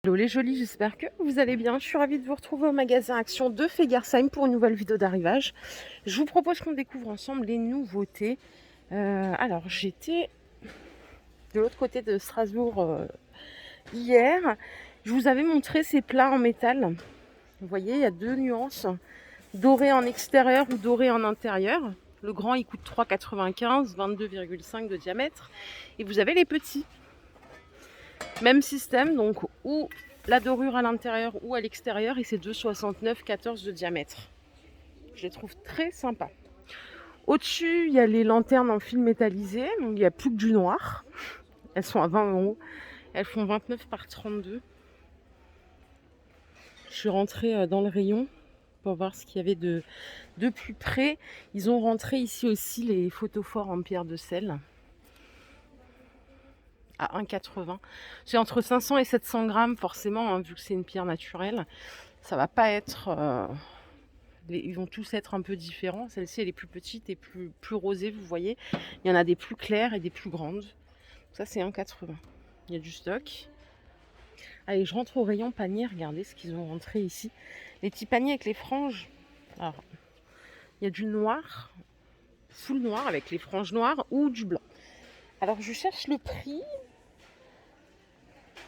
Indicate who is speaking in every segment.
Speaker 1: Hello les jolis, j'espère que vous allez bien. Je suis ravie de vous retrouver au magasin Action de Fegersheim pour une nouvelle vidéo d'arrivage. Je vous propose qu'on découvre ensemble les nouveautés. Alors j'étais de l'autre côté de Strasbourg hier. Je vous avais montré ces plats en métal. Vous voyez, il y a deux nuances. Doré en extérieur ou doré en intérieur. Le grand il coûte 3,95, 22,5 de diamètre. Et vous avez les petits. Même système, donc ou la dorure à l'intérieur ou à l'extérieur, et c'est 2,69, 14 de diamètre. Je les trouve très sympas. Au-dessus, il y a les lanternes en fil métallisé, donc il n'y a plus que du noir. Elles sont à 20 €. Elles font 29 par 32. Je suis rentrée dans le rayon pour voir ce qu'il y avait de plus près. Ils ont rentré ici aussi les photophores en pierre de sel à 1,80. C'est entre 500 et 700 grammes forcément, hein, vu que c'est une pierre naturelle. Ça va pas être... ils vont tous être un peu différents. Celle-ci, elle est plus petite et plus rosée, vous voyez. Il y en a des plus claires et des plus grandes. Ça, c'est 1,80. Il y a du stock. Allez, je rentre au rayon panier. Regardez ce qu'ils ont rentré ici. Les petits paniers avec les franges. Alors, il y a du noir, full noir avec les franges noires ou du blanc. Alors, je cherche le prix.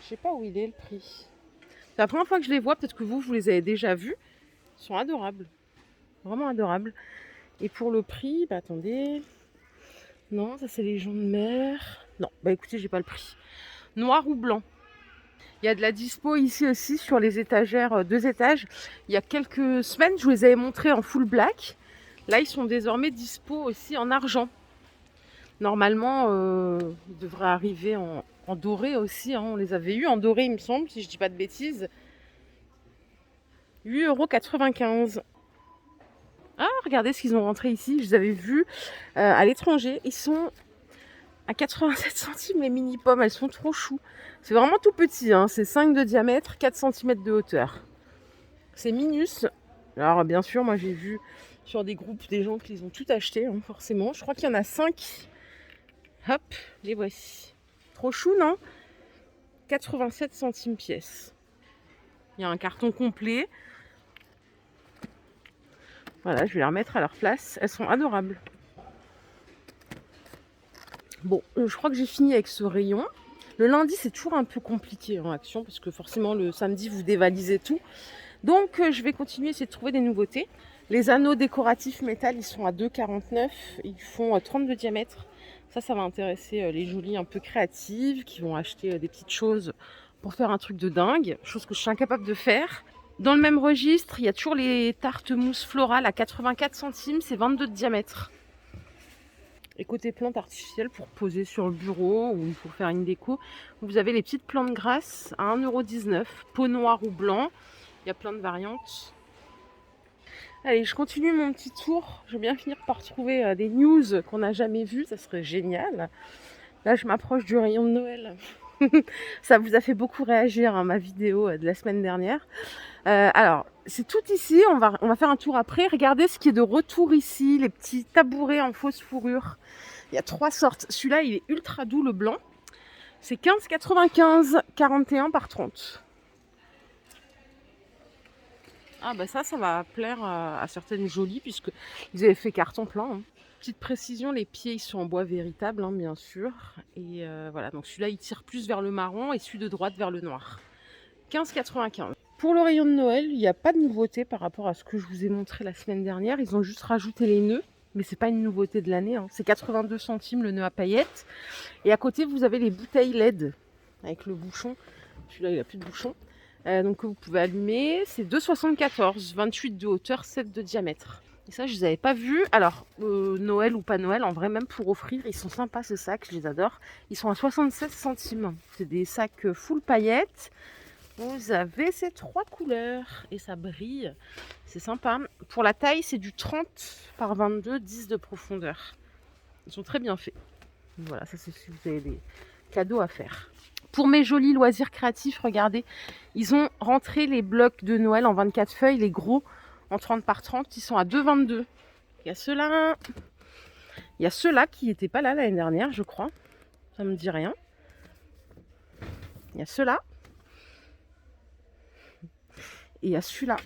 Speaker 1: Je sais pas où il est, le prix. C'est la première fois que je les vois. Peut-être que vous les avez déjà vus. Ils sont adorables. Vraiment adorables. Et pour le prix, bah attendez. Non, ça c'est les gens de mer. Non, bah écoutez, j'ai pas le prix. Noir ou blanc. Il y a de la dispo ici aussi sur les étagères, 2 étages. Il y a quelques semaines, je vous les avais montrés en full black. Là, ils sont désormais dispo aussi en argent. Normalement, ils devraient arriver en doré aussi, hein. On les avait eu en doré, il me semble, si je dis pas de bêtises. 8,95 €. Ah, regardez ce qu'ils ont rentré ici. Je les avais vus à l'étranger. Ils sont à 87 centimes les mini pommes. Elles sont trop chou. C'est vraiment tout petit, hein. C'est 5 de diamètre, 4 cm de hauteur. C'est minus. Alors bien sûr, moi j'ai vu sur des groupes des gens qui les ont tout acheté, hein, forcément. Je crois qu'il y en a 5. Hop, les voici. Trop chou, non? 87 centimes pièce. Il y a un carton complet. Voilà, je vais les remettre à leur place. Elles sont adorables. Bon, je crois que j'ai fini avec ce rayon. Le lundi, c'est toujours un peu compliqué en Action parce que forcément, le samedi, vous dévalisez tout. Donc, je vais continuer à essayer de trouver des nouveautés. Les anneaux décoratifs métal, ils sont à 2,49. Ils font 30 de diamètre. Ça va intéresser les jolies un peu créatives qui vont acheter des petites choses pour faire un truc de dingue. Chose que je suis incapable de faire. Dans le même registre, il y a toujours les tartes mousse florales à 84 centimes. C'est 22 de diamètre. Et côté plantes artificielles pour poser sur le bureau ou pour faire une déco, vous avez les petites plantes grasses à 1,19 €, peau noire ou blanc. Il y a plein de variantes. Allez, je continue mon petit tour. Je vais bien finir par trouver des news qu'on n'a jamais vues. Ça serait génial. Là, je m'approche du rayon de Noël. Ça vous a fait beaucoup réagir, hein, ma vidéo de la semaine dernière. Alors, c'est tout ici. On va faire un tour après. Regardez ce qui est de retour ici. Les petits tabourets en fausse fourrure. Il y a 3 sortes. Celui-là, il est ultra doux, le blanc. C'est 15,95, 41 par 30. Ah bah ça va plaire à certaines jolies puisque ils avaient fait carton plein, hein. Petite précision, les pieds ils sont en bois véritable, hein, bien sûr. Et voilà, donc celui-là il tire plus vers le marron et celui de droite vers le noir. 15,95. Pour le rayon de Noël, il n'y a pas de nouveauté par rapport à ce que je vous ai montré la semaine dernière. Ils ont juste rajouté les nœuds, mais c'est pas une nouveauté de l'année, hein. C'est 82 centimes le nœud à paillettes. Et à côté, vous avez les bouteilles LED avec le bouchon. Celui-là, il n'a plus de bouchon. Donc que vous pouvez allumer. C'est 2,74, 28 de hauteur, 7 de diamètre. Et ça, je ne les avais pas vus. Alors, Noël ou pas Noël, en vrai, même pour offrir, ils sont sympas ces sacs, je les adore. Ils sont à 76 centimes. C'est des sacs full paillettes. Vous avez ces 3 couleurs et ça brille. C'est sympa. Pour la taille, c'est du 30 par 22, 10 de profondeur. Ils sont très bien faits. Voilà, ça c'est si vous avez des cadeaux à faire. Pour mes jolis loisirs créatifs, regardez, ils ont rentré les blocs de Noël en 24 feuilles, les gros en 30 par 30, ils sont à 2,22. Il y a ceux-là. Il y a ceux-là qui n'étaient pas là l'année dernière, je crois. Ça me dit rien. Il y a ceux-là. Et il y a celui-là,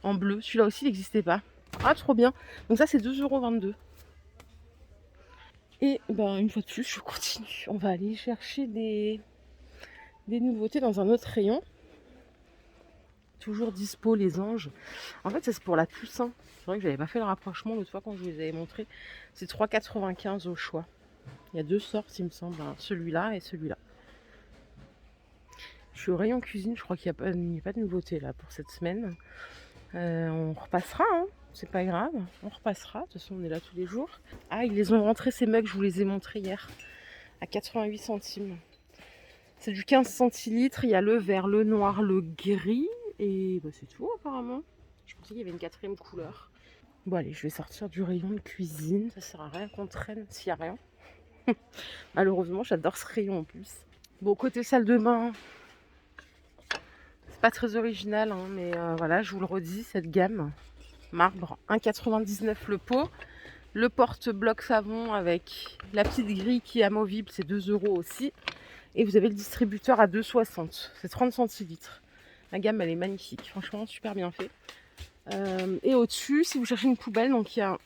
Speaker 1: en bleu. Celui-là aussi, il n'existait pas. Ah, trop bien. Donc ça, c'est 2,22 €. Et ben, une fois de plus, je continue. On va aller chercher des nouveautés dans un autre rayon. Toujours dispo, les anges. En fait, ça, c'est pour la Toussaint. C'est vrai que j'avais pas fait le rapprochement l'autre fois quand je vous les avais montré. C'est 3,95 € au choix. Il y a 2 sortes, il me semble. Celui-là et celui-là. Je suis au rayon cuisine. Je crois qu'il n'y a pas de nouveauté là pour cette semaine. On repassera, hein. C'est pas grave. On repassera. De toute façon, on est là tous les jours. Ah, ils les ont rentrés, ces mugs. Je vous les ai montrés hier. À 88 centimes. C'est du 15 centilitres. Il y a le vert, le noir, le gris. Et bah, c'est tout apparemment. Je pensais qu'il y avait une 4e couleur. Bon allez, je vais sortir du rayon de cuisine. Ça sert à rien qu'on traîne s'il n'y a rien. Malheureusement, j'adore ce rayon en plus. Bon, côté salle de bain, c'est pas très original, hein, mais voilà, je vous le redis, cette gamme marbre, 1,99 € le pot. Le porte-bloc savon avec la petite grille qui est amovible, c'est 2 € aussi. Et vous avez le distributeur à 2,60 €. C'est 30 centilitres. La gamme, elle est magnifique. Franchement, super bien fait. Et au-dessus, si vous cherchez une poubelle, donc il y a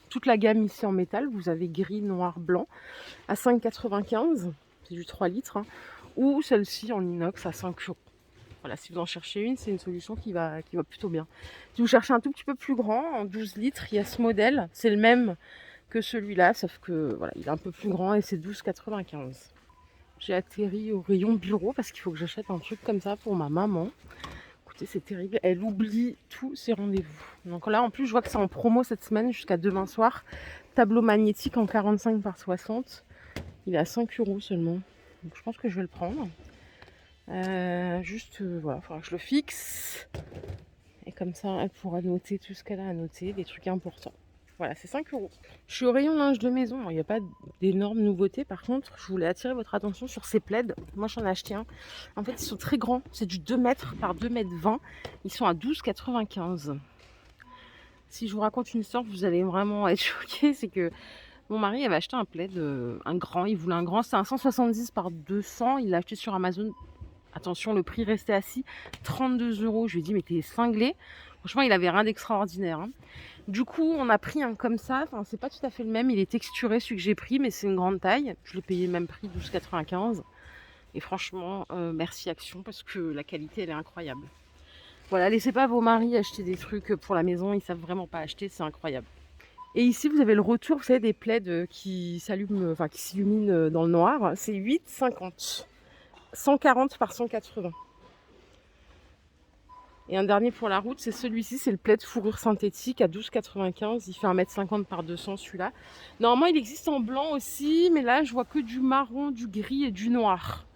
Speaker 1: toute la gamme ici en métal. Vous avez gris, noir, blanc à 5,95 €. C'est du 3 litres. Hein. Ou celle-ci en inox à 5 €. Voilà, si vous en cherchez une, c'est une solution qui va plutôt bien. Si vous cherchez un tout petit peu plus grand, en 12 litres, il y a ce modèle. C'est le même que celui-là, sauf que voilà, il est un peu plus grand et c'est 12,95 €. J'ai atterri au rayon bureau parce qu'il faut que j'achète un truc comme ça pour ma maman. Écoutez, c'est terrible. Elle oublie tous ses rendez-vous. Donc là, en plus, je vois que c'est en promo cette semaine jusqu'à demain soir. Tableau magnétique en 45 par 60. Il est à 5 € seulement. Donc je pense que je vais le prendre. Voilà, il faudra que je le fixe. Et comme ça, elle pourra noter tout ce qu'elle a à noter, les trucs importants. Voilà, c'est 5 €. Je suis au rayon linge de maison. Il n'y a pas d'énormes nouveautés. Par contre, je voulais attirer votre attention sur ces plaids. Moi, j'en ai acheté un. En fait, ils sont très grands. C'est du 2 mètres par 2,20 m. Ils sont à 12,95 €. Si je vous raconte une histoire, vous allez vraiment être choqués. C'est que mon mari avait acheté un plaid, un grand. Il voulait un grand. C'était un 170 par 200. Il l'a acheté sur Amazon. Attention, le prix restait assis. 32 €. Je lui ai dit, mais t'es cinglé. Franchement, il avait rien d'extraordinaire. Hein. Du coup, on a pris un comme ça. Enfin, c'est pas tout à fait le même. Il est texturé, celui que j'ai pris, mais c'est une grande taille. Je l'ai payé même prix, 12,95 €. Et franchement, merci Action, parce que la qualité, elle est incroyable. Voilà, laissez pas vos maris acheter des trucs pour la maison. Ils savent vraiment pas acheter, c'est incroyable. Et ici, vous avez le retour, vous savez, des plaids qui s'allument, enfin qui s'illuminent dans le noir. C'est 8,50 €. 140 par 180. Et un dernier pour la route, c'est celui-ci, c'est le plaid fourrure synthétique à 12,95 €. Il fait 1,50 m par 200 celui-là. Normalement, il existe en blanc aussi, mais là, je vois que du marron, du gris et du noir.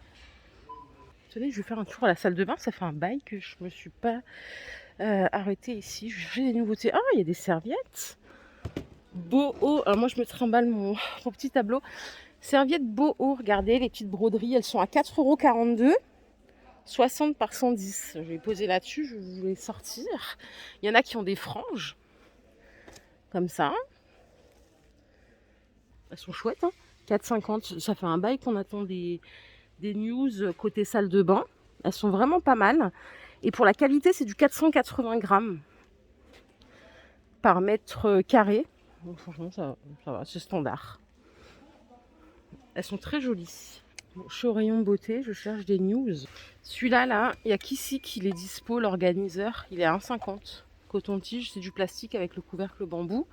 Speaker 1: Tenez, je vais faire un tour à la salle de bain. Ça fait un bail que je me suis pas arrêtée ici. Je vais chercher des nouveautés. Ah, il y a des serviettes. Boho. Alors moi, je me trimballe mon petit tableau. Serviettes Boho. Regardez, les petites broderies, elles sont à 4,42 €. 60 par 110. Je vais poser là-dessus, je vais vous les sortir. Il y en a qui ont des franges, comme ça. Elles sont chouettes, hein. 4,50. Ça fait un bail qu'on attend des news côté salle de bain. Elles sont vraiment pas mal. Et pour la qualité, c'est du 480 grammes par mètre carré. Donc franchement, ça va, c'est standard. Elles sont très jolies. Bon, je suis au rayon beauté, je cherche des news. Celui-là, là, il y a qu'ici qu'il est dispo, l'organiseur. Il est à 1,50 €. Coton-tige, c'est du plastique avec le couvercle bambou.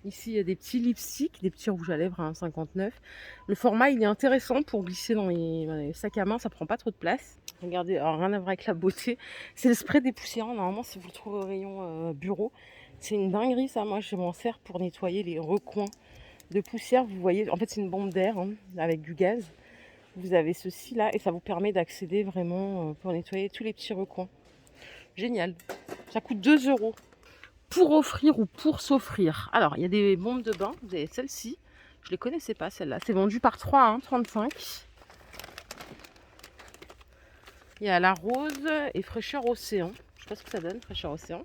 Speaker 1: Ici, il y a des petits lipsticks, des petits rouges à lèvres à 1,59 €. Le format, il est intéressant pour glisser dans les sacs à main. Ça prend pas trop de place. Regardez, alors rien à voir avec la beauté. C'est le spray dépoussiérant. Normalement, si vous le trouvez au rayon bureau, c'est une dinguerie, ça. Moi, je m'en sers pour nettoyer les recoins de poussière. Vous voyez, en fait, c'est une bombe d'air hein, avec du gaz. Vous avez ceci là et ça vous permet d'accéder vraiment pour nettoyer tous les petits recoins. Génial. Ça coûte 2 €. Pour offrir ou pour s'offrir. Alors, il y a des bombes de bain. Vous avez celle-ci. Je ne les connaissais pas, celle-là. C'est vendu par 3 à 1,35 €. Il y a la rose et fraîcheur océan. Je ne sais pas ce que ça donne, fraîcheur océan.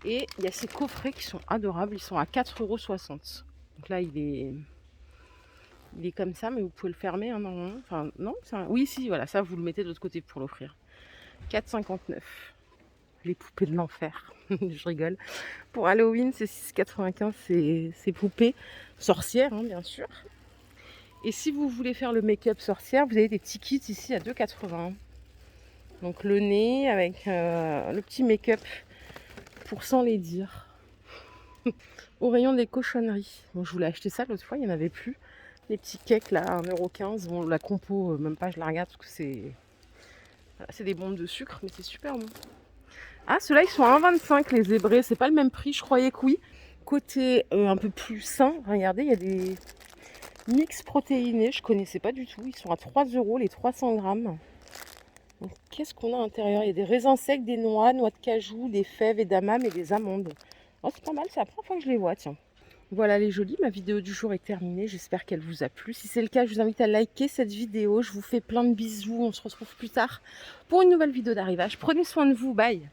Speaker 1: Et il y a ces coffrets qui sont adorables. Ils sont à 4,60 €. Donc là, il est comme ça, mais vous pouvez le fermer, hein, normalement. Enfin, non, oui, si, voilà, ça, vous le mettez de l'autre côté pour l'offrir. 4,59. Les poupées de l'enfer. Je rigole. Pour Halloween, c'est 6,95, c'est poupées sorcières, hein, bien sûr. Et si vous voulez faire le make-up sorcière, vous avez des petits kits ici à 2,80. Donc le nez avec le petit make-up pour sans les dire. Au rayon des cochonneries. Bon, je voulais acheter ça l'autre fois, il n'y en avait plus. Les petits cakes là, 1,15 €. Bon, la compo, même pas, je la regarde parce que c'est des bombes de sucre, mais c'est super bon. Ah, ceux-là, ils sont à 1,25 les zébrés. C'est pas le même prix, je croyais que oui. Côté un peu plus sain, regardez, il y a des mix protéinés. Je connaissais pas du tout. Ils sont à 3 € les 300 grammes. Donc, qu'est-ce qu'on a à l'intérieur? Il y a des raisins secs, des noix, noix de cajou, des fèves et d'amande et des amandes. Oh, c'est pas mal, c'est la première fois que je les vois, tiens. Voilà les jolies, ma vidéo du jour est terminée. J'espère qu'elle vous a plu. Si c'est le cas, je vous invite à liker cette vidéo. Je vous fais plein de bisous. On se retrouve plus tard pour une nouvelle vidéo d'arrivage. Prenez soin de vous. Bye.